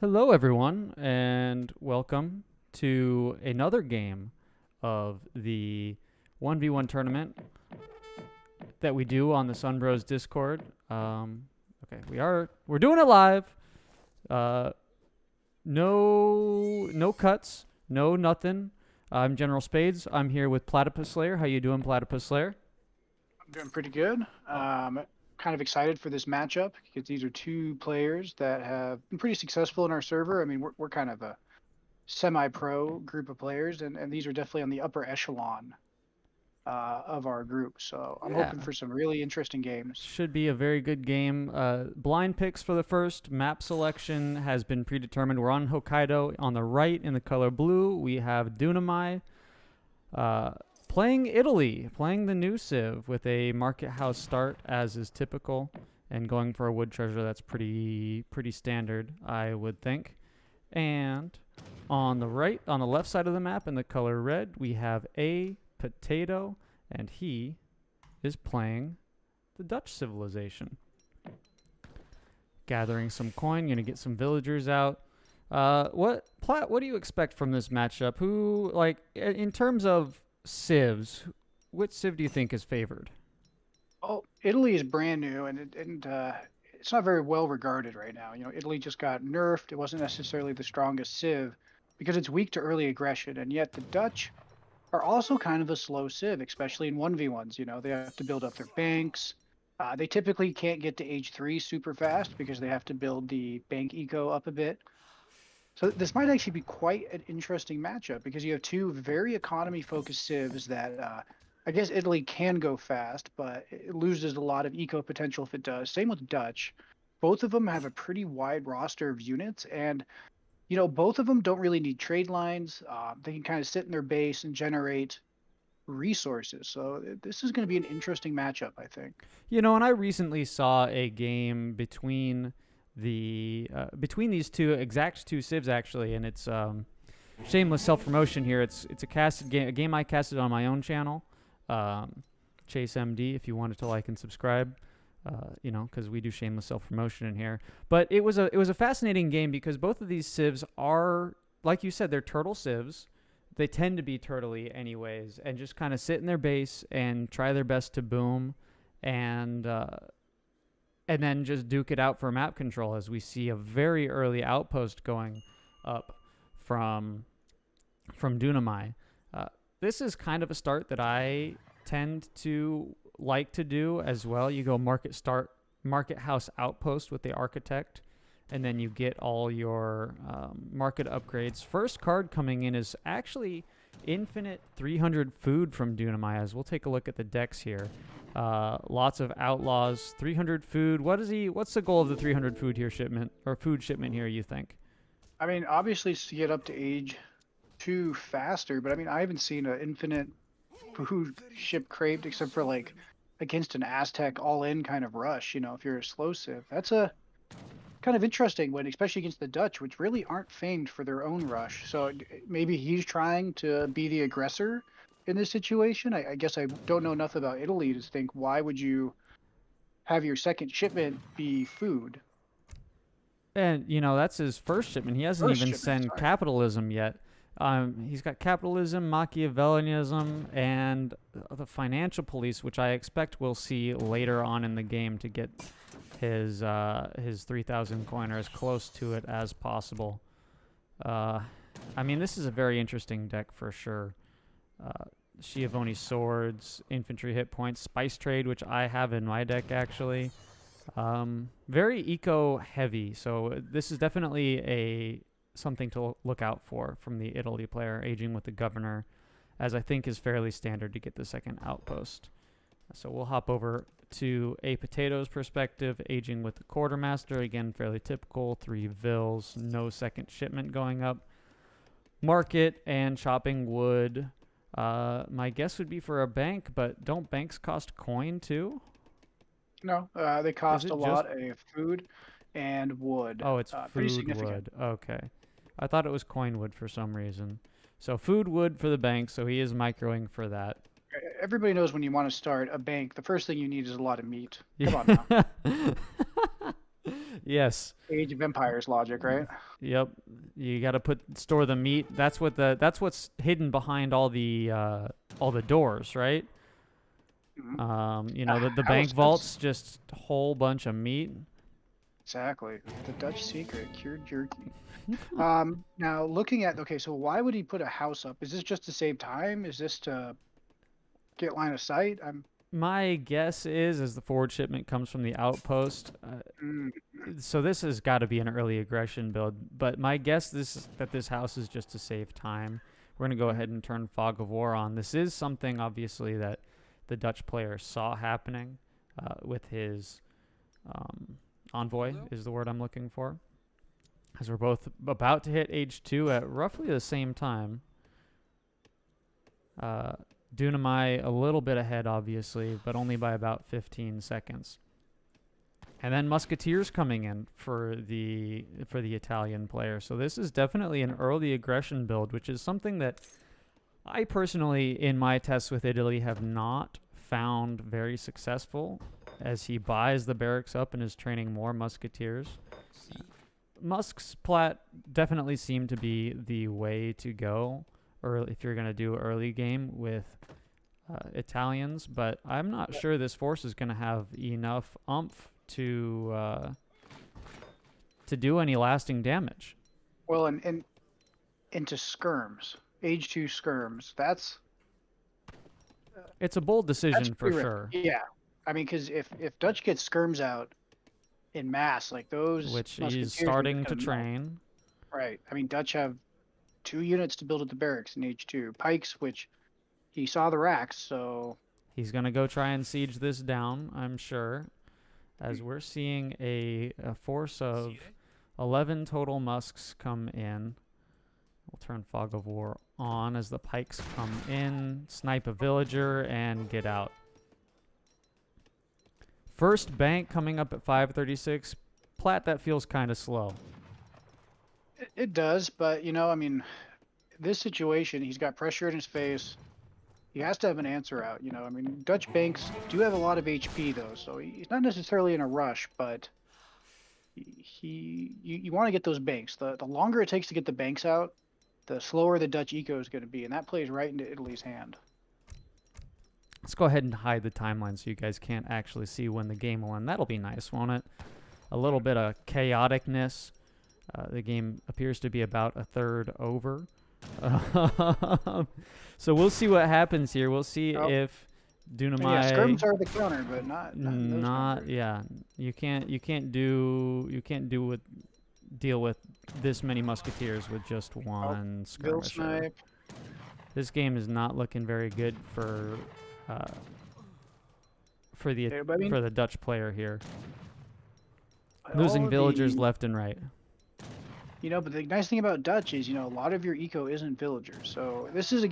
Hello, everyone, and welcome to another game of the 1v1 tournament that we do on the Sunbros Discord. Okay, we're doing it live. Uh, no cuts, no nothing. I'm General Spades. I'm here with Platypus Slayer. How you doing, Platypus Slayer? I'm doing pretty good. Kind of excited for this matchup because these are two players that have been pretty successful in our server. I mean, we're kind of a semi-pro group of players, and these are definitely on the upper echelon of our group. So I'm Yeah, hoping for some really interesting games. should be a very good game. Blind picks for the first. Map selection has been predetermined. We're on Hokkaido. On the right, in the color blue, we have Dunamai. Uh, Playing Italy, playing the new Civ with a market house start as is typical, and going for a wood treasure that's pretty standard, I would think. And on the left side of the map in the color red, we have ApoTato, and he is playing the Dutch civilization. Gathering some coin, gonna get some villagers out. What do you expect from this matchup? Who, like, in terms of civs, which civ do you think is favored? Oh, Italy is brand new, and it's not very well regarded right now. You know, Italy just got nerfed. It wasn't necessarily the strongest civ because it's weak to early aggression, and yet the Dutch are also kind of a slow civ, especially in 1v1s. You know, they have to build up their banks. They typically can't get to age 3 super fast because they have to build the bank eco up a bit. So this might actually be quite an interesting matchup because you have two very economy focused civs that I guess Italy can go fast, but it loses a lot of eco potential if it does. Same with Dutch. Both of them have a pretty wide roster of units, and both of them don't really need trade lines. They can kind of sit in their base and generate resources. So this is going to be an interesting matchup, I think. And I recently saw a game between these two civs actually, and it's shameless self promotion here. It's a casted game, a game I casted on my own channel, Chase MD. If you wanted to like and subscribe, because we do shameless self promotion in here. But it was a fascinating game because both of these civs are, like you said, they're turtle civs. They tend to be turtley anyways, and just kind of sit in their base and try their best to boom, and and then just duke it out for map control as we see a very early outpost going up from Dunamai. Uh, this is kind of a start that I tend to like to do as well. You go market house outpost with the architect, and then you get all your market upgrades. First card coming in is actually infinite 300 food from Dunamai. As we'll take a look at the decks here. Lots of outlaws, 300 food. What's the goal of the 300 food here shipment or food shipment here, you think? I mean, obviously, it's to get up to age 2 faster, but I mean, I haven't seen an infinite food ship craved except for like against an Aztec all-in kind of rush. If you're a slow civ, that's a kind of interesting when, especially against the Dutch, which really aren't famed for their own rush. So maybe he's trying to be the aggressor in this situation. I guess I don't know enough about Italy to think why would you have your second shipment be food? And that's his first shipment. He hasn't First even shipment, sent sorry. capitalism yet. He's got capitalism, Machiavellianism, and the financial police, which I expect we'll see later on in the game to get his 3,000 coin or as close to it as possible. I mean, this is a very interesting deck for sure. Schiavone swords, infantry hit points, spice trade, which I have in my deck actually. Very eco heavy, so this is definitely a something to look out for from the Italy player. Aging with the governor, as I think is fairly standard to get the second outpost. So we'll hop over to ApoTato's perspective. Aging with the quartermaster, again fairly typical. 3 vills, no second shipment going up. Market and chopping wood. My guess would be for a bank, but don't banks cost coin too? No, they Is cost a it just? lot of food and wood. Oh, it's Pretty food significant. wood. Okay. I thought it was coin wood for some reason. So food wood for the bank, so he is microing for that. Everybody knows when you want to start a bank, the first thing you need is a lot of meat. Come on now. Yeah. Yes. Age of Empires logic, right? Yep. You got to store the meat. That's what's hidden behind all the doors, right? Mhm. The How bank is this? vault's just a whole bunch of meat. Exactly. The Dutch secret, cured jerky. Now looking at, okay, so why would he put a house up? Is this just to save time? Is this to get line of sight? My guess is, as the forward shipment comes from the outpost, Mm, so this has got to be an early aggression build. But my guess that this house is just to save time. We're gonna go ahead and turn Fog of War on. This is something obviously that the Dutch player saw happening with his envoy is the word I'm looking for. As we're both about to hit age 2 at roughly the same time. Dunamai a little bit ahead, obviously, but only by about 15 seconds. And then Musketeers coming in for the Italian player. So this is definitely an early aggression build, which is something that I personally, in my tests with Italy, have not found very successful, as he buys the barracks up and is training more Musketeers. Musk's plat definitely seemed to be the way to go, or if you're going to do early game with Italians, but I'm not sure this force is going to have enough oomph to do any lasting damage. well, and into skirms, age 2 skirms. It's a bold That's decision for pretty rare. sure, Yeah, I mean, because if Dutch gets skirms out in mass, like those which he's Musketeers are just starting to gonna melt. train. Right. I mean, Dutch have 2 units to build at the barracks in age 2. Pikes, which he saw the racks, so He's going to go try and siege this down, I'm sure, as we're seeing a force of 11 total Musks come in. We'll turn Fog of War on as the pikes come in, snipe a villager, and get out. First bank coming up at 536. Plat, that feels kind of slow. it does. But I mean, this situation, he's got pressure in his face. He has to have an answer out. I mean, Dutch banks do have a lot of HP though, so he's not necessarily in a rush. But you want to get those banks. The longer it takes to get the banks out, the slower the Dutch eco is going to be, and that plays right into Italy's hand. Let's go ahead and hide the timeline so you guys can't actually see when the game will end. That'll be nice, won't it? A little bit of chaoticness. The game appears to be about a third over. So we'll see what happens here. We'll see if Dunamai. Yeah, skirms are the counter, but not in those numbers. Yeah. You can't deal with this many musketeers with just one Bill skirmisher. snipe. This game is not looking very good for the Dutch player here. Losing villagers left and right. But the nice thing about Dutch is, a lot of your eco isn't villagers. So this is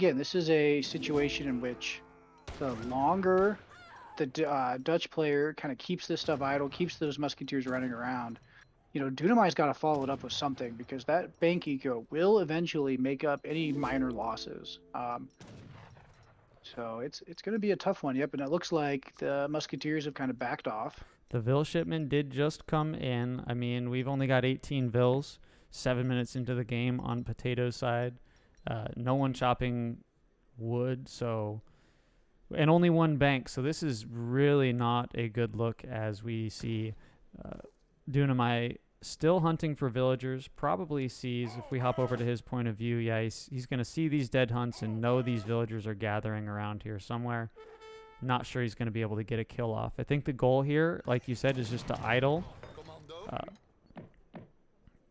a situation in which the longer the Dutch player kind of keeps this stuff idle, keeps those musketeers running around, Dunamai's got to follow it up with something, because that bank eco will eventually make up any minor losses. So it's going to be a tough one. Yep, and it looks like the musketeers have kind of backed off. The Vil shipment did just come in. I mean, we've only got 18 Vils, 7 minutes into the game on Potato's side. No one chopping wood, and only one bank. So this is really not a good look, as we see Dunamai still hunting for villagers. Probably sees, if we hop over to his point of view, he's going to see these dead hunts and know these villagers are gathering around here somewhere. Not sure he's going to be able to get a kill off. I think the goal here, like you said, is just to idle.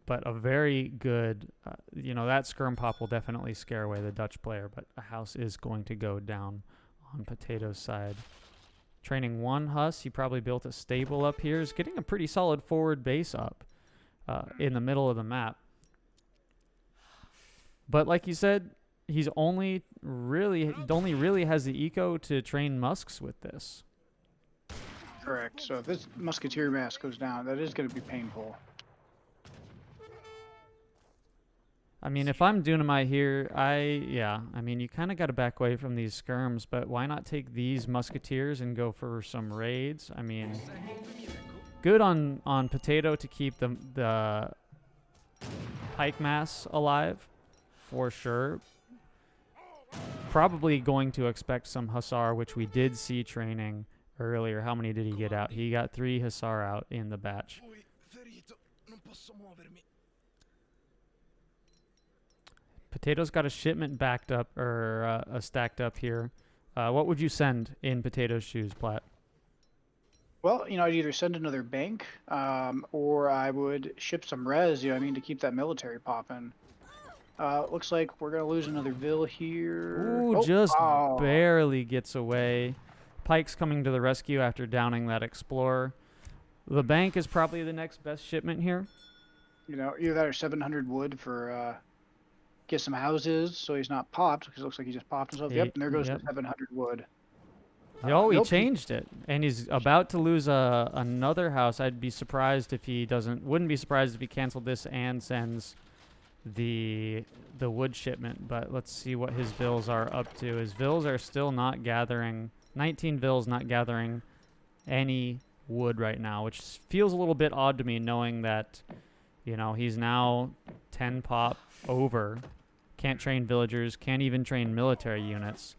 But a very good, that skirm pop will definitely scare away the Dutch player, but a house is going to go down on Potato's side. Training one Huss, he probably built a stable up here. He's getting a pretty solid forward base up in the middle of the map. But like you said, he's only really has the eco to train musks with this. Correct. So if this musketeer mass goes down, that is going to be painful. I mean, if I'm Dunamai here, I mean, you kind of got to back away from these skirms, but why not take these musketeers and go for some raids? I mean, Good on Potato to keep the pike mass alive, for sure. Probably going to expect some Hussar, which we did see training earlier. How many did he get out? He got 3 Hussar out in the batch. Potato's got a shipment backed up, or stacked up here. What would you send in Potato's shoes, Platt? Well, I'd either send another bank, or I would ship some res, to keep that military popping. Looks like we're gonna lose another Vil here. Ooh, Oh, just oh, barely gets away. Pike's coming to the rescue after downing that Explorer. The bank is probably the next best shipment here. Either that or 700 wood for get some houses so he's not popped, because it looks like he just popped himself. Yep, and there goes the 700 wood. Oh, he Nope. changed it, and he's about to lose another house. I'd be surprised if he doesn't. Wouldn't be surprised if he canceled this and sends the wood shipment. But let's see what his Vils are up to. His Vils are still not gathering. 19 Vils not gathering any wood right now, which feels a little bit odd to me, knowing that he's now 10 pop over. Can't train villagers. Can't even train military units.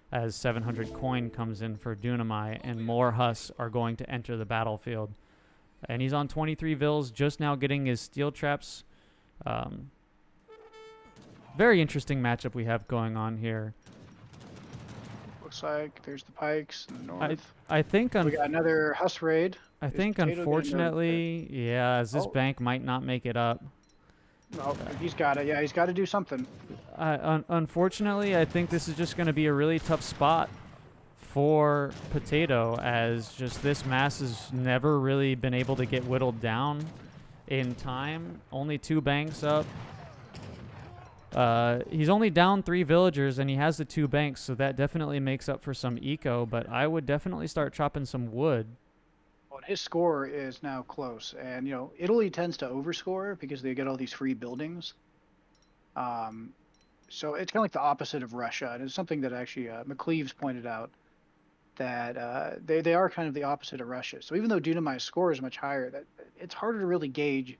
As 700 coin comes in for Dunamai, and more Huss are going to enter the battlefield. And he's on 23 Vils, just now getting his steel traps. Very interesting matchup we have going on here. Looks like there's the pikes in the north. I think we got another Huss raid. I think unfortunately, yeah, as this bank might not make it up. Oh, he's got it. Yeah, he's got to do something. Unfortunately, I think this is just going to be a really tough spot for Potato, as just this mass has never really been able to get whittled down in time. Only 2 banks up. He's only down 3 villagers, and he has the 2 banks, so that definitely makes up for some eco, but I would definitely start chopping some wood. Well, his score is now close, and Italy tends to overscore because they get all these free buildings. So it's kind of like the opposite of Russia, and it's something that actually McCleave's pointed out, that they are kind of the opposite of Russia. So even though Dunamai's score is much higher, that it's harder to really gauge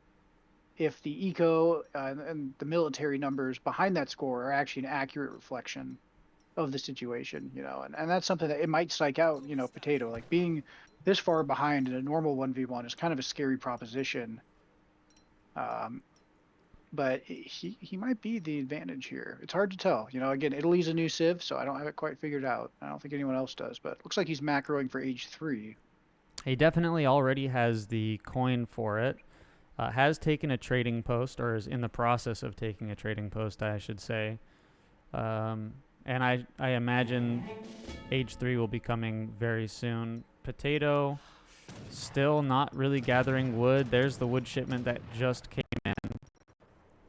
if the eco and the military numbers behind that score are actually an accurate reflection of the situation, and that's something that it might psych out, Potato, like being this far behind in a normal 1v1 is kind of a scary proposition. But he might be the advantage here. It's hard to tell. Again, Italy's a new civ, so I don't have it quite figured out. I don't think anyone else does, but it looks like he's macroing for age 3. He definitely already has the coin for it. Has taken a trading post, or is in the process of taking a trading post, I should say. And I imagine age 3 will be coming very soon. Potato still not really gathering wood. There's the wood shipment that just came in.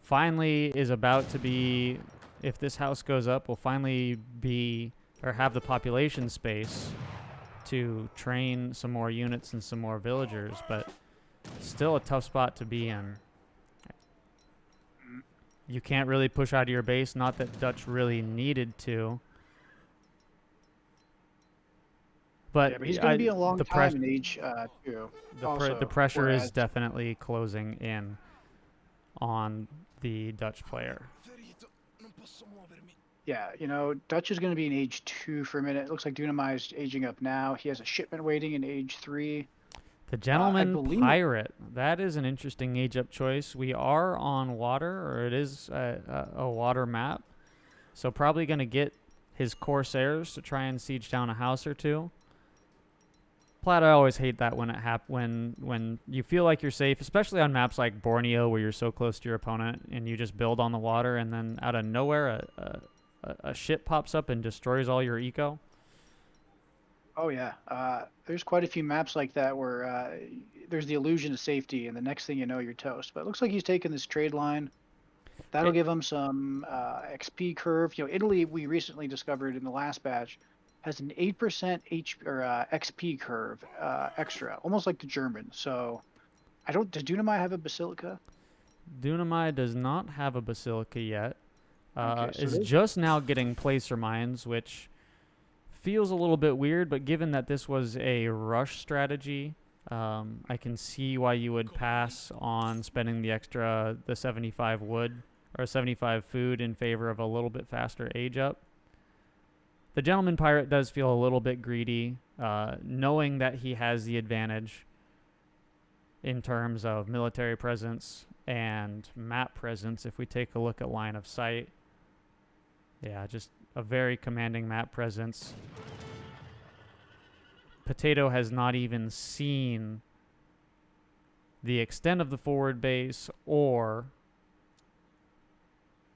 Finally is about to be, if this house goes up, will finally be, or have the population space to train some more units and some more villagers, but still a tough spot to be in. You can't really push out of your base, not that Dutch really needed to. But he's going to be a long time in age 2. The pressure is definitely closing in on the Dutch player. Yeah, Dutch is going to be in age 2 for a minute. It looks like Dunamai is aging up now. He has a shipment waiting in age 3. The Gentleman Pirate. That is an interesting age-up choice. We are on water, or it is a water map. So probably going to get his Corsairs to try and siege down a house or 2. Platt, I always hate that when it when you feel like you're safe, especially on maps like Borneo, where you're so close to your opponent and you just build on the water, and then out of nowhere a ship pops up and destroys all your eco. Oh yeah, there's quite a few maps like that where there's the illusion of safety, and the next thing you know, you're toast. But it looks like he's taking this trade line. That'll give him some XP curve. Italy, we recently discovered in the last batch, has an 8% XP curve extra, almost like the German. So, does Dunamai have a basilica? Dunamai does not have a basilica yet. Okay, is just now getting placer mines, which feels a little bit weird, but given that this was a rush strategy, I can see why you would pass on spending the 75 wood or 75 food in favor of a little bit faster age up. The Gentleman Pirate does feel a little bit greedy, knowing that he has the advantage in terms of military presence and map presence. If we take a look at line of sight, yeah, just a very commanding map presence. ApoTato has not even seen the extent of the forward base or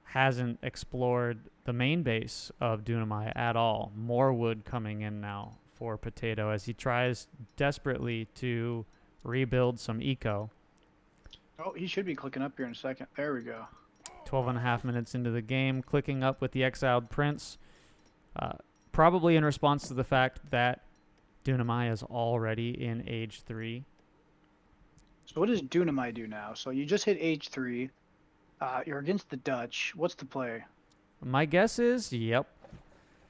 hasn't explored the main base of Dunamai at all. More wood coming in now for ApoTato as he tries desperately to rebuild some eco. Oh, he should be clicking up here in a second. There we go. 12.5 minutes into the game, clicking up with the exiled prince, probably in response to the fact that Dunamai is already in age 3. So what does Dunamai do now? So you just hit age 3. You're against the Dutch. What's the play? My guess is, yep,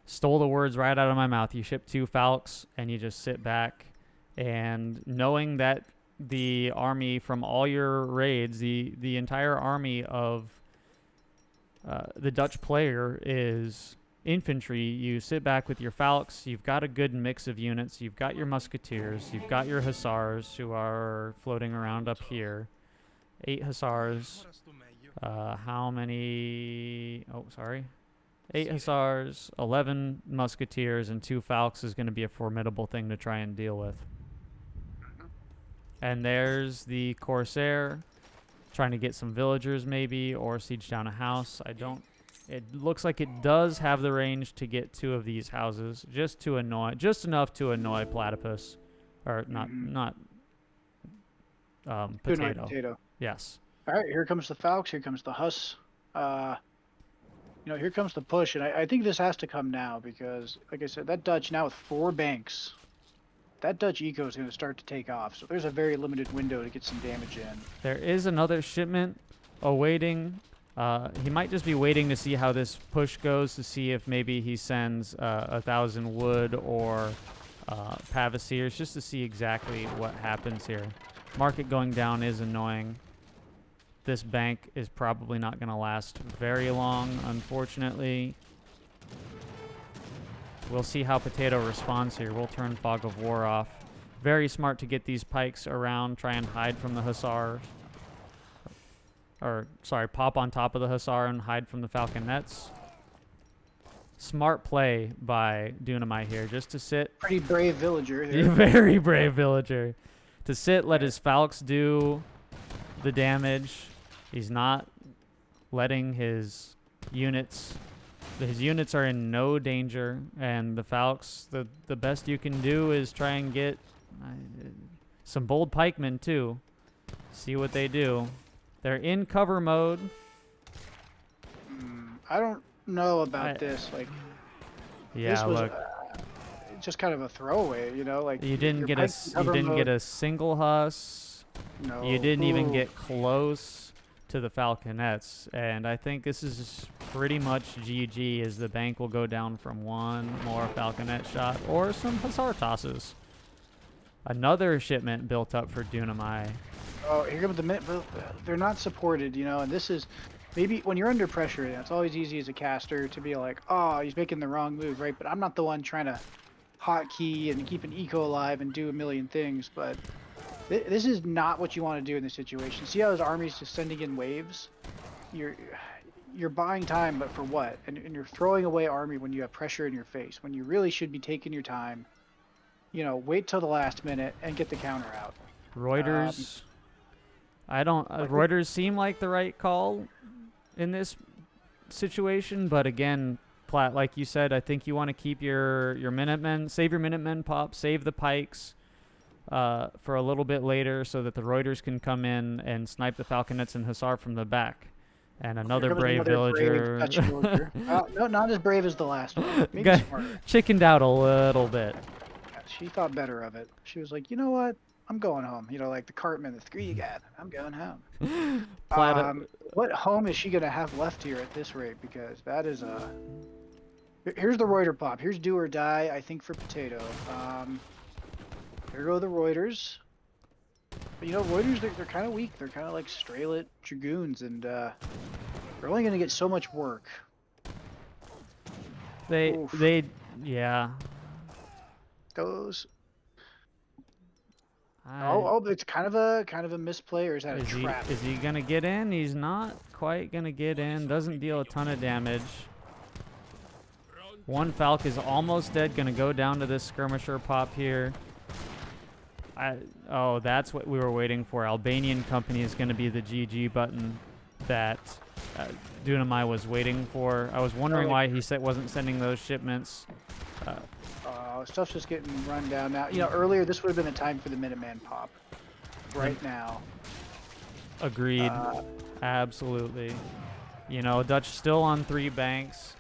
stole the words right out of my mouth. You ship 2 Falcons and you just sit back, and knowing that the army from all your raids, the entire army of the Dutch player is infantry, you sit back with your Falcons. You've got a good mix of units. You've got your musketeers. You've got your hussars who are floating around up here. 8 hussars. How many? Oh, sorry. 8 hussars, 11 musketeers, and 2 Falcons is going to be a formidable thing to try and deal with. And there's the Corsair trying to get some villagers maybe, or siege down a house. It looks like it does have the range to get 2 of these houses, just enough to annoy Platypus, or not ApoTato. ApoTato. Yes. All right, here comes the Falcons. Here comes the Huss. Here comes the push, and I think this has to come now because, like I said, that Dutch now with 4 banks, that Dutch eco is going to start to take off. So there's a very limited window to get some damage in. There is another shipment awaiting. He might just be waiting to see how this push goes, to see if maybe he sends 1,000 wood or Pavasiers, just to see exactly what happens here. Market going down is annoying. This bank is probably not going to last very long, unfortunately. We'll see how ApoTato responds here. We'll turn Fog of War off. Very smart to get these pikes around, try and hide from the hussar. Or, sorry, pop on top of the hussar and hide from the falconets. Smart play by Dunamai here, just to sit. Pretty brave villager there. Very brave villager. To sit, let his Falcons do the damage. He's not letting his units... His units are in no danger, and the Falcons, the best you can do is try and get some bold pikemen, too. See what they do. They're in cover mode. I don't know about this. Like, yeah, this was look. Just kind of a throwaway, Like You didn't get a single Huss. No. You didn't even get close to the falconets, and I think this is pretty much GG, as the bank will go down from 1 more falconet shot or some hussar tosses. Another shipment built up for Dunamai. Oh, here comes the minute, but they're not supported, and this is maybe when you're under pressure, it's always easy as a caster to be like, oh, he's making the wrong move, right? But I'm not the one trying to hotkey and keep an eco alive and do a million things, but this is not what you want to do in this situation. See how his army's just sending in waves? You're buying time, but for what? And you're throwing away army when you have pressure in your face, when you really should be taking your time. Wait till the last minute and get the counter out. Reuters. Reuters seem like the right call in this situation, but again, Plat, like you said, I think you want to keep your Minutemen, save your Minutemen pop, save the pikes for a little bit later so that the Reuters can come in and snipe the falconets and hussar from the back. And another brave villager. Dutch villager. No, not as brave as the last one. Maybe smarter. Chickened out a little bit. Yeah, she thought better of it. She was like, you know what? I'm going home. Like the Cartman, the 3 you got. I'm going home. What home is she going to have left here at this rate? Because that is a... Here's the Reuter pop. Here's do or die, I think, for ApoTato. There go the Reuters. Reuters, they're kind of weak. They're kind of like Straylet Dragoons, and they're only going to get so much work. Oof. Yeah. Those. I It's kind of a misplay, or is that a trap? is he gonna get in? He's not quite gonna get in. Doesn't deal a ton of damage. One Falk is almost dead. Gonna go down to this skirmisher pop here. Oh, that's what we were waiting for. Albanian Company is gonna be the GG button that Dunamai was waiting for. I was wondering why he wasn't sending those shipments. Stuff's just getting run down now. Earlier this would have been the time for the Minuteman pop. Right now. Agreed. Absolutely. Dutch still on 3 banks.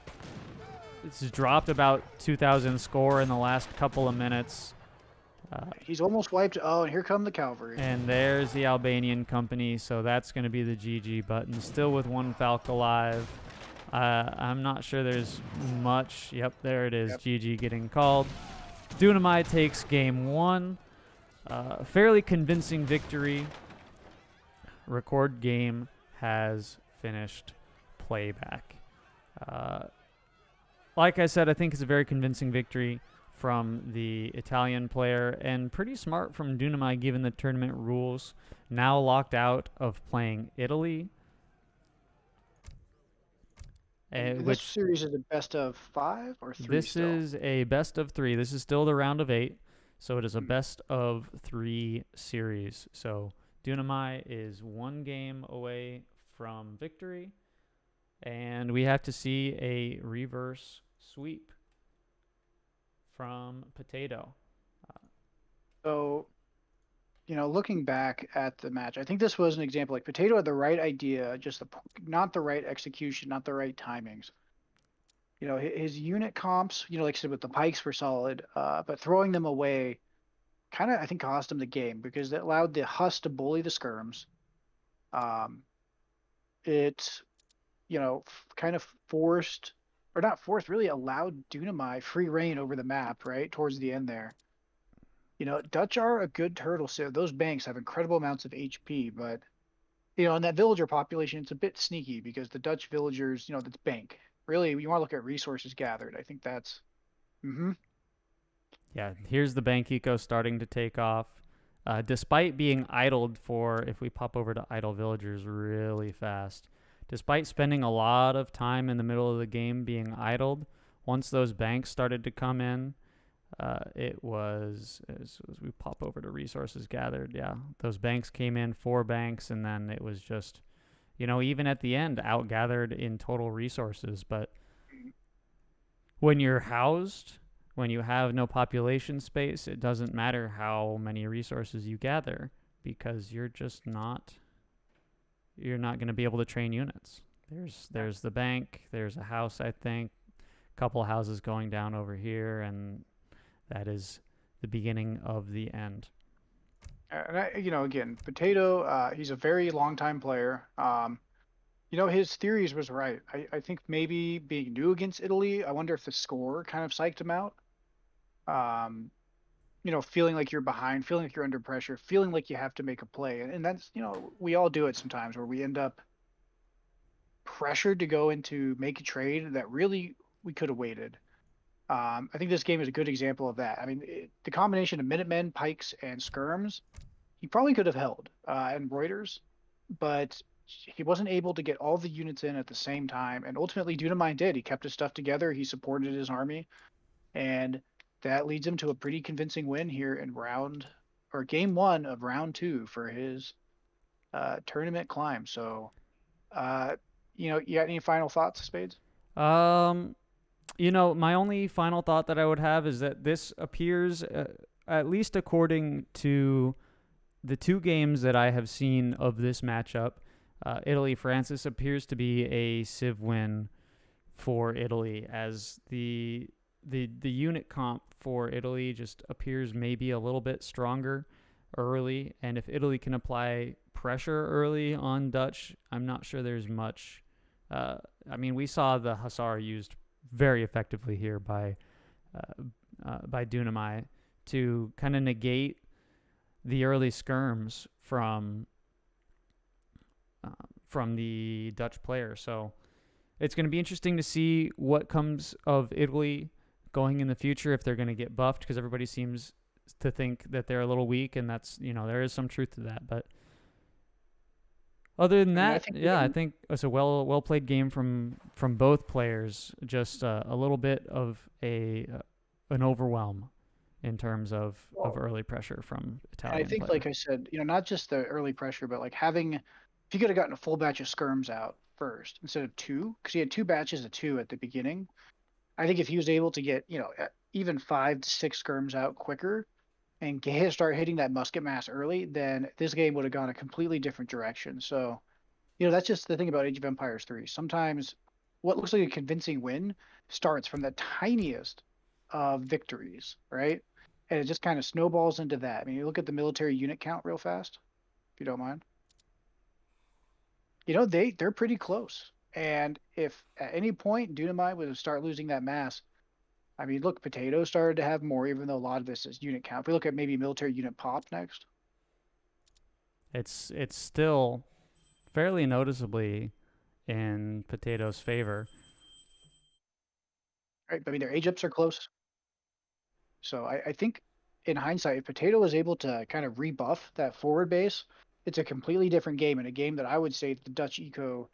It's dropped about 2,000 score in the last couple of minutes. He's almost wiped. Oh, and here come the cavalry. And there's the Albanian Company, so that's going to be the GG button. Still with 1 Falk alive. I'm not sure there's much. Yep, there it is. Yep. GG getting called. Dunamai takes game 1. Fairly convincing victory. Record game has finished playback. Like I said, I think it's a very convincing victory from the Italian player, and pretty smart from Dunamai given the tournament rules. Now locked out of playing Italy. This series is a best of 5 or 3 This is a best of 3. This is still the round of 8, so it is a best of 3 series. So Dunamai is 1 game away from victory, and we have to see a reverse sweep from ApoTato. So, looking back at the match, I think this was an example. Like ApoTato had the right idea, just not the right execution, not the right timings. His unit comps, like I said, with the pikes were solid, but throwing them away kind of, I think, cost him the game because it allowed the Huss to bully the skirms. It, kind of forced, or not forced, really allowed Dunamai free reign over the map, right, towards the end there. Dutch are a good turtle, so those banks have incredible amounts of HP, but, in that villager population, it's a bit sneaky because the Dutch villagers, that's bank. Really, you want to look at resources gathered. I think that's... Yeah, here's the bank eco starting to take off. Despite being idled for, if we pop over to idle villagers really fast, despite spending a lot of time in the middle of the game being idled, once those banks started to come in, it was, as we pop over to resources gathered, yeah, those banks came in, 4 banks, and then it was just, even at the end, outgathered in total resources. But when you're housed, when you have no population space, it doesn't matter how many resources you gather because you're not going to be able to train units. There's the bank, there's a house, I think, a couple houses going down over here, and that is the beginning of the end. And again, ApoTato, he's a very long-time player. His theories was right. I think maybe being new against Italy, I wonder if the score kind of psyched him out. Feeling like you're behind, feeling like you're under pressure, feeling like you have to make a play. And that's, we all do it sometimes where we end up pressured to go into make a trade that really we could have waited. I think this game is a good example of that. I mean, the combination of Minutemen, Pikes, and Skirms, he probably could have held, and Reuters, but he wasn't able to get all the units in at the same time. And ultimately, Dunamai did. He kept his stuff together. He supported his army, and that leads him to a pretty convincing win here in game 1 of round 2 for his tournament climb. So, you got any final thoughts, Spades? My only final thought that I would have is that this appears, at least according to the 2 games that I have seen of this matchup, Italy-France, this appears to be a civ win for Italy, as the unit comp for Italy just appears maybe a little bit stronger early, and if Italy can apply pressure early on Dutch, I'm not sure there's much. We saw the Hussar used very effectively here by Dunamai to kind of negate the early skirms from uh, from the Dutch player. So it's going to be interesting to see what comes of Italy going in the future, if they're going to get buffed, because everybody seems to think that they're a little weak, and that's, there is some truth to that. But other than I mean, I that, think yeah, I think it's a well played game from both players. Just a little bit of an overwhelm in terms of well, early pressure from and I Italian think, player. like I said, not just the early pressure, but like having, if you could have gotten a full batch of skirms out first instead of two, because he had two batches of two at the beginning. I think if he was able to get, even 5 to 6 skirms out quicker and start hitting that musket mass early, then this game would have gone a completely different direction. So, that's just the thing about Age of Empires 3. Sometimes what looks like a convincing win starts from the tiniest of victories, right? And it just kind of snowballs into that. I mean, you look at the military unit count real fast, if you don't mind. They're pretty close. And if at any point Dunamai would start losing that mass, I mean, look, Potato started to have more, even though a lot of this is unit count. If we look at maybe military unit pop next, It's still fairly noticeably in Potato's favor. right? I mean, their age ups are close. So I think in hindsight, if Potato was able to kind of rebuff that forward base, it's a completely different game, and a game that I would say the Dutch eco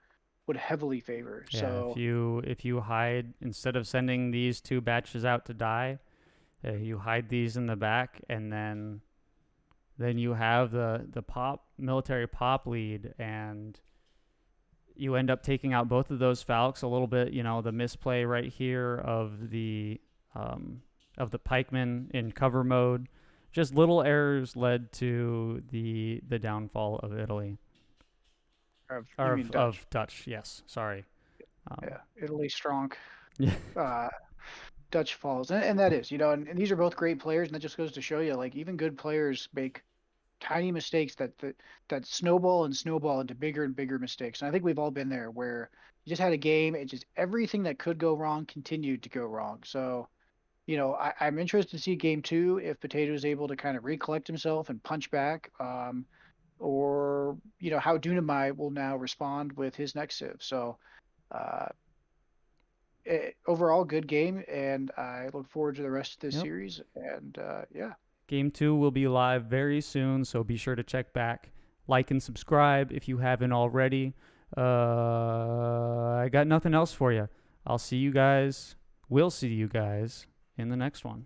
would heavily favor. Yeah, if So you hide, instead of sending these two batches out to die, you hide these in the back, and then you have the pop military pop lead, and you end up taking out both of those Falcons a little bit. The misplay right here of the pikemen in cover mode, just little errors led to the downfall of Italy, you or mean Dutch? of Dutch. Yes, sorry. Um, Yeah, Italy strong. yeah, Uh, Dutch falls, and that is, and these are both great players, and that just goes to show you, like even good players make tiny mistakes that snowball and snowball into bigger and bigger mistakes. And I think we've all been there where you just had a game, it just everything that could go wrong continued to go wrong. So, I'm interested to see game two if Potato is able to kind of recollect himself and punch back, or how Dunamai will now respond with his next civ. So, uh, overall, good game, and I look forward to the rest of this yep. series. And yeah. Game 2 will be live very soon, so be sure to check back, like, and subscribe if you haven't already. I got nothing else for you. We'll see you guys in the next one.